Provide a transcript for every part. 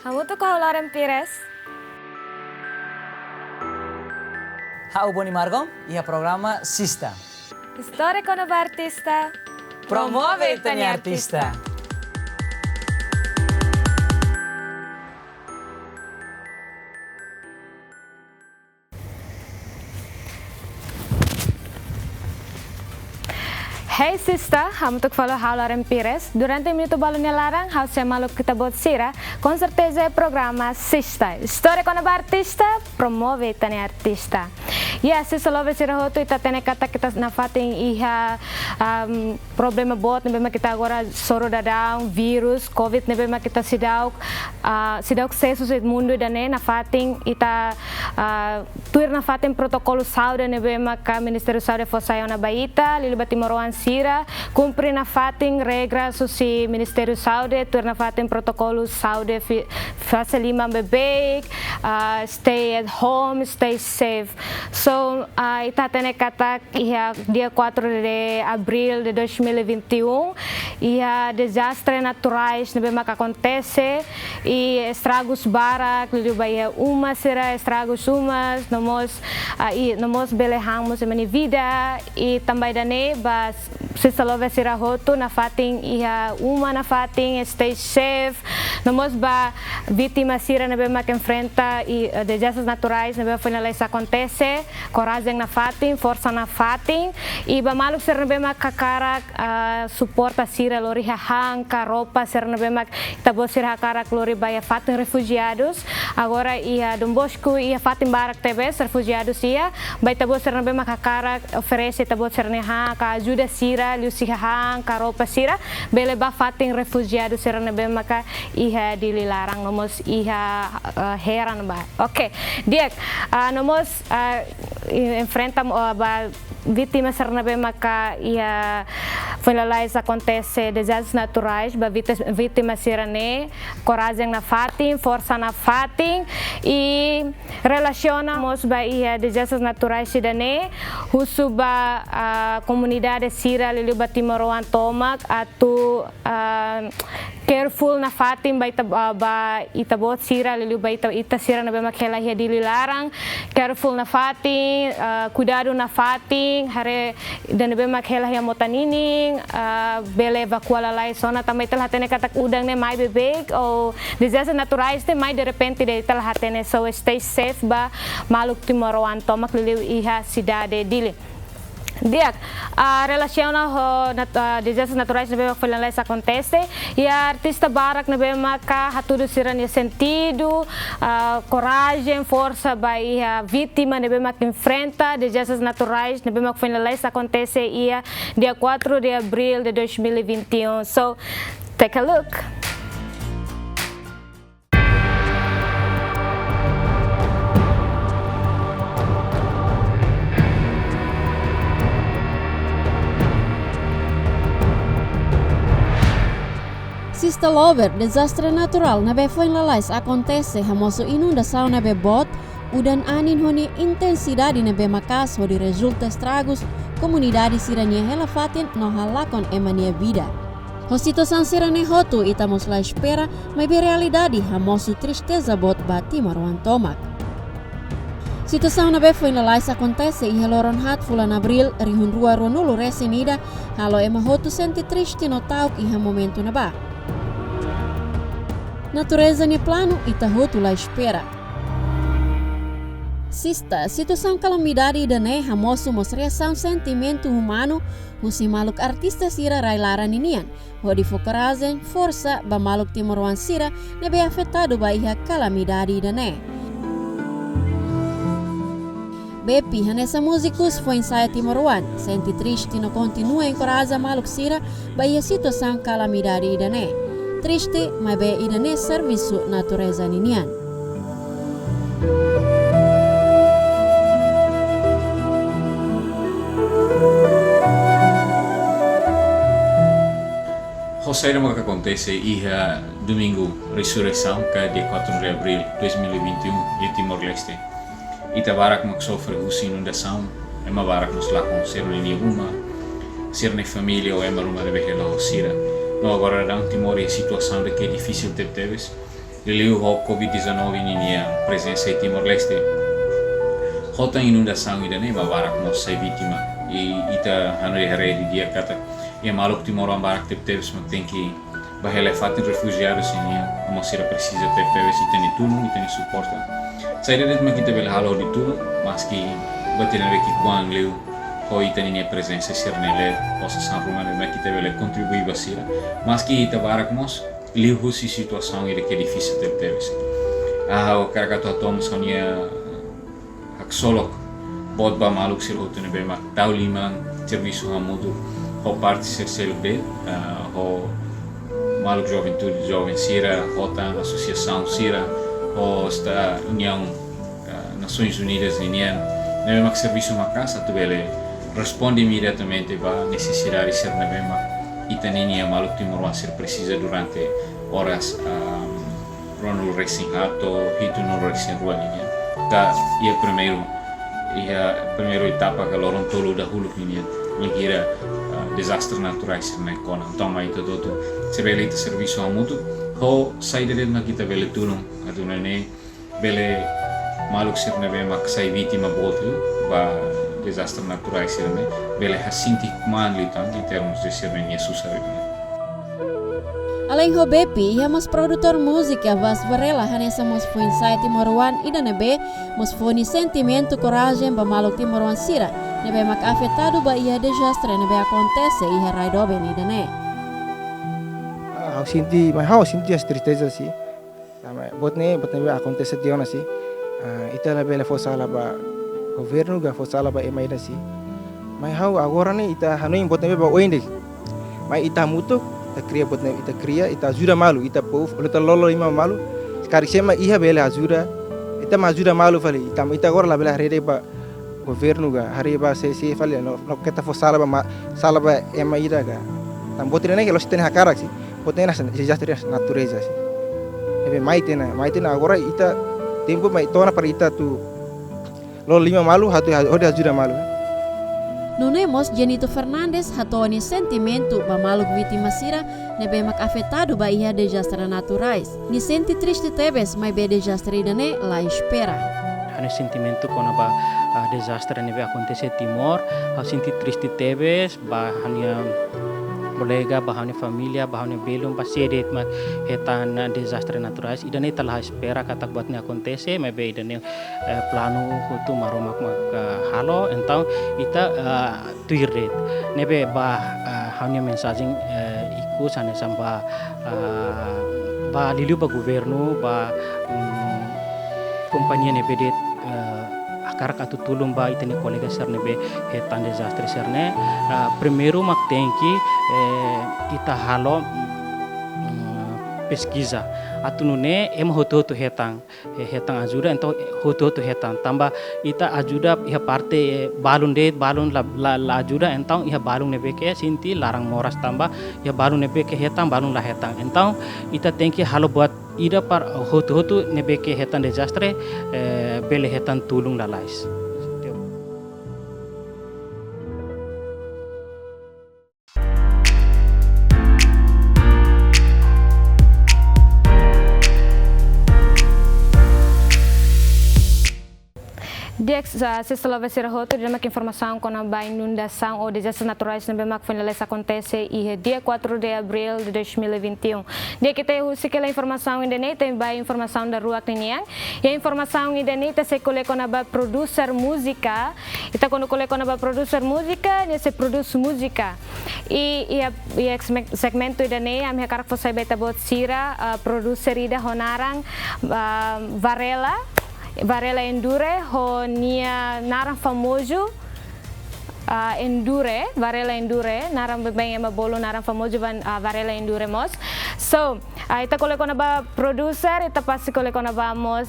Hamutu Kahularan Pires. Hau Boni Margom, e a programa Sista. Histórico Nova Artista. Promove Tani Artista. Hey sista, hamutuk falo Haularan Pires. Durante o minuto balonnya larang, house malu kita buat sira. Com certeza é programa Sista. História com a artista, promove tani artista. Se love sira hotu ita tene kata kita na fating iha problema bot nebe kita agora soro dadang virus covid nebe kita sidauk sesus et mundo dane na fating ita tuir na fating protokolo saúde nebe ka Ministério Saúde fosayo na baita lilibati moroan sira cumpre na fating regras si Ministério Saúde tuir na fating protokolo saúde fase lima bebê stay at home, stay safe. So, ita tene kata dia 4 de abril de 2021 desastre naturais nebe mak acontece e estragos barak liba uma será estragos umas nomos belehamos em minha vida e também dane bas se salove será roto na fating uma na fating stay safe nomos ba vítima sira nebe mak enfrenta e desastres naturais nebe finaliza acontece coragem na fating força na fating e ba maluk ser nebe mak kakara suporta sira lori hahangka roupa ser nebe mak tabo sira kakara lori ba fating refugiados agora Dom Bosco fating barak tebes refugiados ba tabo ser nebe mak kakara oferece tabo ser neha ka ajuda sira liu si hahangka roupa sira bele ba fating refugiados ser nebe mak dililarang nomos heran ba. Ok, dia nomos enfrenta ba vítima ser nebe maka finaliza acontece desastres naturais ba vítima serane coragem na fating força na fating e relacionamos ba desastres naturais sidane husu ba comunidade sira lili ba Timoroan tomak atu careful na fating ba itabot sira lili ba ita sira nebe makela dililarang careful na fating cuidado na fating hare dan nebe makela motanining bele evacuala lai sona também telah tene katak udang ne mai bebek ou desastres naturais ne mai de repente de telah tene so stay safe ba maluk Timoroan tomak lili iha cidade dili. Dia relaciona desastres naturais nebe mak finaliza acontece e a artista barak nebe maka hatudu sirane sentido coragem força ba vítima nebe mak enfrenta desastres naturais nebe mak finaliza acontece dia 4 de abril de 2021. So take a look. Sista lover, desastre natural na finalize acontece hamoso inundação na bot, udan anin honi intensidade na makas hodi resulta estragos comunidade sirania hela fatin no halakon emania vida. A situação sirane hotu itamos la espera, mas be realidade hamoso tristeza bot ba Timoroan tomak. Situação na finalize acontece e heloron hat fulan abril rihun rua ronulu resinida halo ema hotu senti triste no tauk iha momento na ba. Natureza ni plano e tahotu la espera. Sista, situação calamidade dane hamoso mos reação sentimento humano husi maluk artista sira railara ninian. Hodi focorazen força ba maluk Timoroan sira nebe afetado ba iha calamidade dane. Bepi hanessa músicos foi ensaio Timoroan. Senti triste no continua encoraja maluk sira ba iha situação calamidade dane. Triste, mas be idane serviço natureza ninian. José que acontece domingo ressurreição que é dia 4 de abril de 2021 em Timor-Leste. Itabarak mak sofre inundação, ema barak nos lá com ser uma família ou ema rumah de behela sira. No agora dá Timor em situação de que é difícil ter teves Liliu ho Covid-19 ini presença em Timor-Leste. Hota inundação ida nem barak nos sai vítima e ita hanre di dia kata e maluk Timor barak teve tem que bahelefatin refugiados ini mas ira precisa teve ita ni tulung ita ni suporta. Sai det ma kita bel halo di tulung mas ki batina veki kuang leu ho ita ni presença sirnele possa san rumane ma kita bel contribui basira mas ki ita barak mos liu husi situação ira que difícil teve. O cara que atuamos com solok bod ba maluk sir hotune be mak tau limang serviço hamudu ho parte ser CLB ho maluk jovem sira hota associação sira ho sta União Nações Unidas nian nebe mak serviço makasa tu bele responde imediatamente ba necessidade ser nebe mak itaninia maluk Timor ser precisa durante horas ronul racing hato hitu no racing rua nian ka ia primeiro etapa que loron tolo da hulu ini mengira desastres naturais na kona então mai todo se bele ite serviço amutu ho sai de na kita bele tulung aduna ne bele maluk sirne be mak sai vítima botu ba desastres naturais sirne bele hasinti man litan em termos de sirne Jesus sabe. Além do Bepi, mas produtor música Vas Varela hanesa mos foi inside Timoruan ida nebe mos foi sentimento coragem ba maluk Timoruan sira nebe mak afetado ba ia desastre nebe acontece ia raido ben ida ne. Hau sinti as tristeza si. Bot nebe acontece tiona si. Ita nebe le fosala ba governo ga fosala ba emaida si. Mai hau agora ne ita hanoin bot nebe ba oinde. Mai ita mutu ita cria ita ajuda malu ita povo olha lolo ima malu sekarang sema iha bela ajuda ita ma ajuda malu fali ita agora la bela rede ba governo ga hari ba se fali no kita fo sala ba ema ida ga tam botina ne que los tem hakara si botina desastre natureza si ebe maitena agora ita tempo mai tona para ita tu lolo lima malu hatu ode ajuda malu. Nunemos Jenito Fernandes hatoni sentimento ba maluk vítima sira nebe mak afetado ba ia desastre naturais. Ni senti triste tebes mai be desastre idane la espera. Hane sentimento kona ba desastre nebe acontece Timor, ha senti triste tebes ba hanya colega, bahane família, bahane belum pasiedet mak hetan desastre naturais idane telah espera kata buatnya acontece mai be idane plano hutu maromak halo então ita tuiret nebe ba hanya mensaging iku sane samba ba lilu ba governo ba kompanhia nebe det akarak atu tulung ba itani kolega serne be hetan desastre serne primeiro mak tenki ita halo pesquisa atu nune em hoto hetang ajuda então hoto hetang tamba ita ajuda iha parte balun la ajuda então iha balun nebe ke sinti larang moras tamba iha balun nebe ke hetang balun la hetang então ita tenki halo buat ida par hoto nebe ke hetan desastre bele hetan tulung lalais. Setelah vestir roto, dia mak informação com a inundação ou desastres naturais na Bemak Finales acontece e dia 4 de abril de 2021. Dia que tem aquela informação ainda nem tem bem informação da rua Clinian e a informação ainda nem tem se colhe com a producer música. Kita quando colhe com a producer música, dia se produz música e segmento ainda nem a minha cara foi beta bot sira producer ida honarang Varela Endure ho nia narang famoso Endure Varela Endure narang bebeng ema bolo narang famoso Varela Endure mos so ita kole kona ba producer ita pasti kole kona ba mos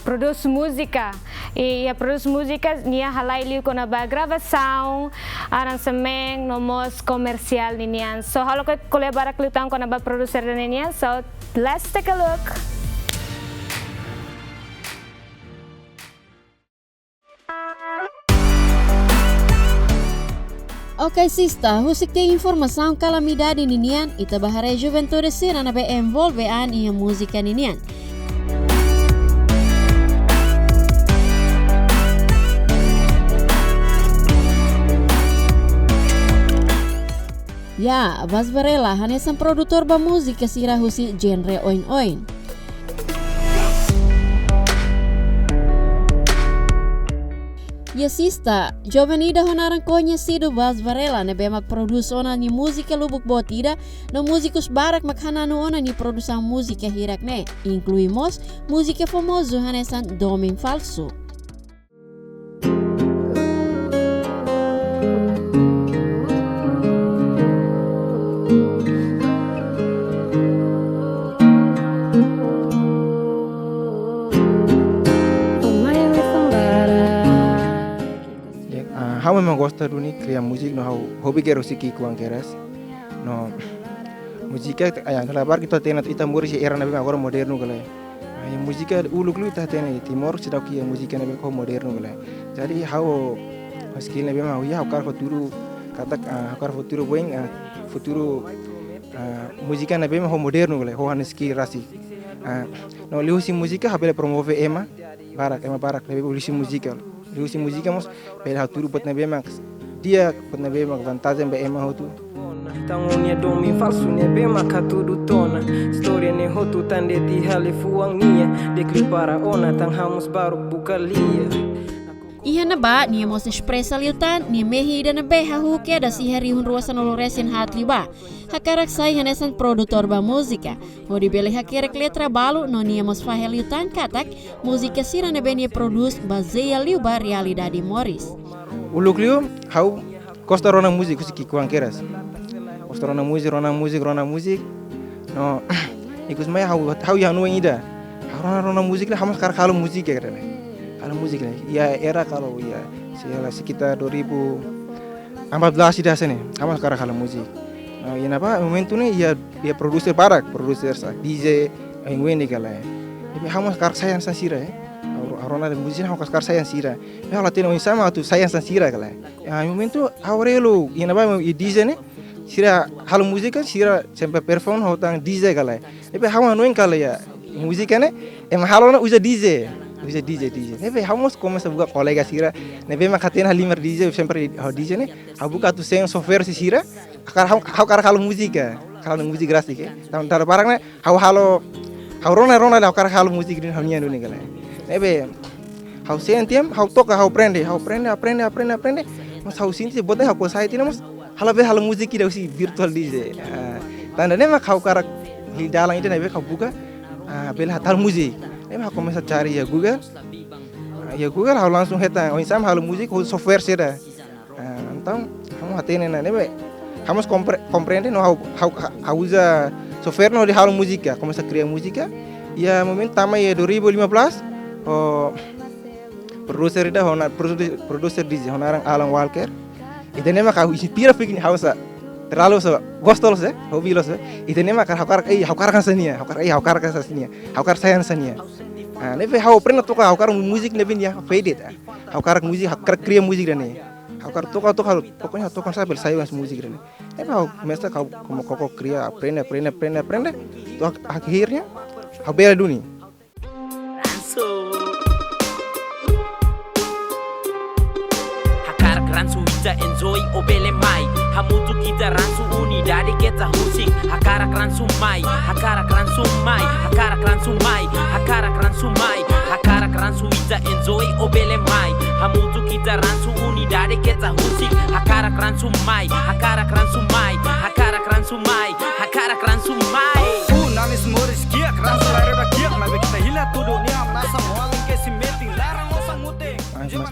produce música e a produce música nia halai liu kona ba gravação aransamento no mos comercial nian so halo kole barak liu tang kona ba producer nian so let's take a look. Ok, sista, husik tem informação calamidade ninian ita bahare juventude sira na be envolve an ia música ninian. Ya, Bas Varela hanesan produtor ba musika sira husi genre oin-oin. Yesista, Jovenida honaran conhecido Bas Varela ne bemak produsona ni música lubuk botida no músicos barak makhananu ona ni produção música hirak ne, incluímos música famoso hanesan Domin Falso. Hau memang gosta duni kriya musik no hau hobi kero siki kuang keras no musika ayang kalabar kita tena ita muri si era nabi agora moderno gale ay musika uluk ita tena timor sidau ki musika nabi ko moderno gale jadi hau skill nabi mau ya hau futuro kata hau futuro boing futuro musika nabi mau moderno gale ho han skill rasi no liu si musika habele promove ema barak nabi uli si musika Lusi musika mos pela haturu pot na bemak dia pot na bemak vantagem be ema hotu Tangonia Domin Falso ne bemak hatudu tona Storia ne hotu tande ti hale fuang nia Dekli para ona tang hamus baru bukalia Iha na ba niya mos expresa liutan ni mehi da na beha huke da si herihun ruasan oloresin hatli ba. Hakarak sai hanesan produtor ba musika. Ho dibeli hakerek letra balu no niya mos fahe liutan katak musika sira na be niya produce bazeya liu ba realidade Morris. uluk liu hau costa rona musik kusiki kuang keras costa rona musik no ikus mai hau ya no ida rona musik lah hamas kar kalau musik ya kadang kalau musik lah ya era kalau ya sekitar 2014 dah sini hamas kar kalau musik ya napa momentu ni ya produser barak produser sa DJ yang weni kala tapi hamas kar sayang sira rona musik hamas kar sayang sira ya latino sama tu sayang sira kala ya momentu aurelo ya napa DJ ni sira hal musik kan sira sampai perform hotang DJ kala tapi hamas noin kala ya musik kan halona usa DJ nebe hamos começa a buka kolega sira nebe makatena limer DJ sempre DJ ne abuka tu sen software si sira hau kar musika kalau musik grafik ya tar barang ne hau rona hau kar musik din hanya duni kala nebe hau sen tiam hau toka hau aprende mas hau sinti botai hau kosai tina mas halo musik ida usi virtual DJ tanda ne mak hau kar di dalam itu nebe hau buka bela hatal musik Emang aku começa cari ya Google hau langsung heta sam hal musik software seda então kamu hatene na nebe kamu compreende no hau usa software no di hal musika começa criar música ya momento tama ya 2015 producer ida hona producer DJ honarang Alan Walker ida nema kau inspira fikni hausa terlalu so gostos hobi los ida nema hau kar sania hau kar sayan sania nebe hau pernah toka hau kar musik nebe dia faded hau kar musik hau kar kriya musik dan hau kar toka pokoknya toka sambil sayang musik dan nebe hau mesta kau koko kriya aprende to akhirnya hau bela duni hakar ransu ita enjoy obele mai hamutu kita ransu unidade kita husik hakarak ransu mai hakarak ransu ita enjoy obele mai hamutu kita ransu unidade kita husik hakarak ransu mai Namis Morris kiak ransu lareba kiak nabe kita hila tudo ni amnasa moalin ke simeting larang osang mute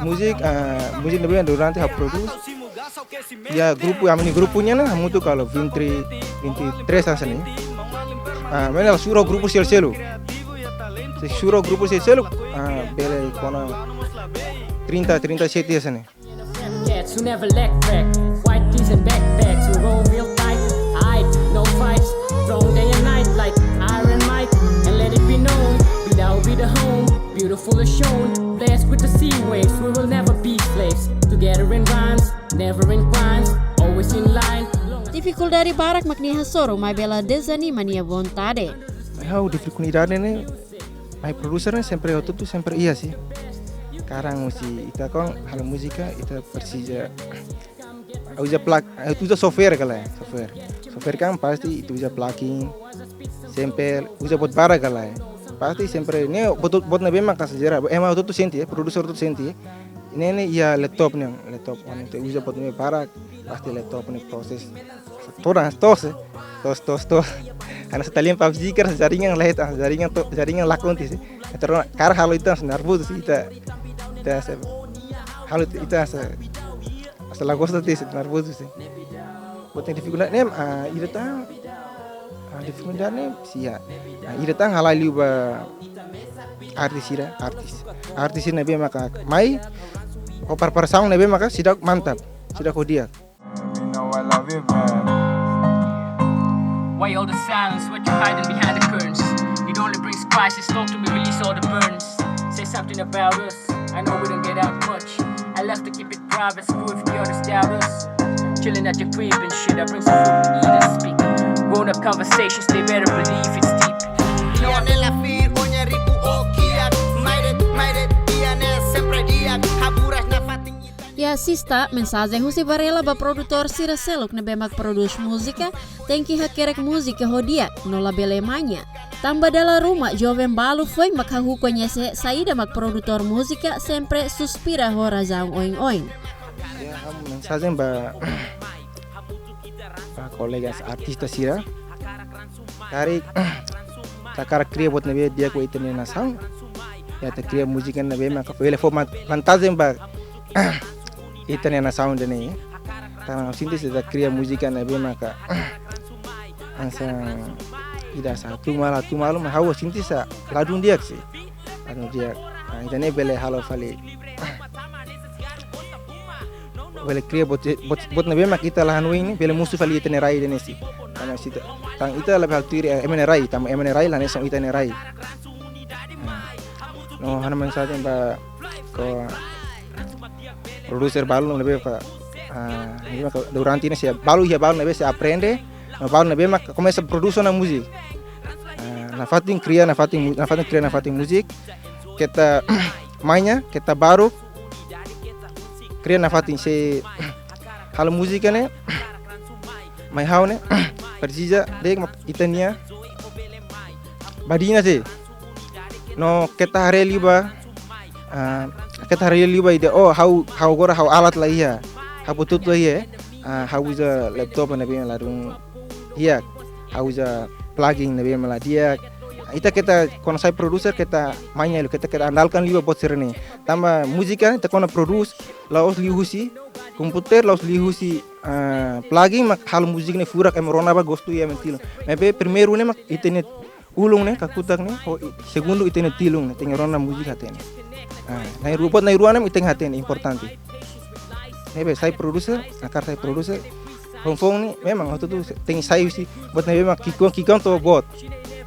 musik lebih durante hau produce ya grupunya nah kamu tuh kalau 23 asal nih mana suro grupo selo bela kona 37 asal nih Cats who never lack crack, white tees and backpacks, we roll real tight, hide, no fights, strong day and night like Iron Mike, and let it be known, Bidao be the home, beautiful as shown, blessed with the sea waves, we will never be slaves, together in rhymes, never in crimes, always in line. Dificuldade barak makni hasoro mai bela desanima nia vontade. Hau dificuldade nih my producer nih sempre tuh sempre iya sih sekarang mesti kita kan hal musika kita persija usa plug, itu usa software kala ya, software kan pasti itu usa plugin, sample, usa buat bara kala ya, pasti sempre ini buat nabe maka sejarah, emang itu senti ya, produser itu senti, ini ya laptop, itu usa buat nabe bara, pasti laptop nih proses, tos, karena setelah PUBG kan jaringan lah itu, jaringan lakon sih, terus karena hal itu nervous sih kita hal itu setelah gosto sih nervous sih. Buat dificultad nem ida tang dificultad nem sia. Ida tang halali ba artis nabe maka mai par sound nabe maka sidak mantap, sidak kodiak. Why all the silence? What you hiding behind the curtains? It only brings crisis. Talk to me, release all the burdens. Say something about us. I know we don't get out much. I love to keep it private. Screw if the others doubt us. Chilling at your crib and shit. I bring some food to eat and speak. Grown up conversations, they better believe it's deep. Ya sista, mensagem husi barela ba produtor Sira Seluk na bemak produce musika, tengki hakerek musika hodia, nola belemanya. Tamba dalam rumah, jovem balu foi makahu konhece saída mak produtor musika sempre suspira hora zaung oing-oing. Ya, mensagem ba colegas artistas Sira. Tarik takara cria buat nabe dia ko itene na sound. Ya ta cria musika nabe maka pele format mensagem ba itene na sound ni. Karena sinti sudah cria musika nabe maka ansa ida satu malam hawa sinti sa ladun dia sih. Ladun dia. Itene bele halo fali. Bele cria buat nabe maka kita lahan ini bele musuh fali itene rai dene sih. Karena sih tang ita lebih altiri emene rai tam emene rai lah nesang itene rai. No hana mensagem ba ko producer balu nabe pa durante ini balu nabe se aprende, balu nabe mak começa a produzir na música. Na fatin cria musik, kita mainnya, kita baru cria na fatin se hal musika ne mai hau ne precisa dek itania badina se no kita hareli ba kita really ba ide how alat lah ya how butut lah ya how usa laptop na biya larung iya how usa plugin na biya mala dia kita kono sai producer kita mainnya kita andalkan liba buat serene tamba musika kita kono produce laos lihusi komputer laos lihusi plugin mak hal musik ne furak emrona ba gosto ya mentilo mebe primeiro ne mak itene ulung ne kakutak ne segundo itene tilung ne tengerona musik hatene. Na rupa nem iteng haten importante. Nebe saya producer, akar saya producer. Fong ni memang waktu tu teng saya sih buat nebe mak kikon to bot.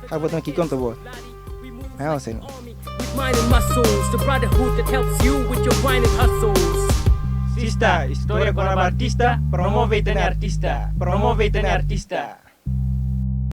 Buat mak kikon to bot. Nah, sen. Mind and muscles, the brotherhood that helps you with your grind and hustles. Sista, historia con artista, promuove artista.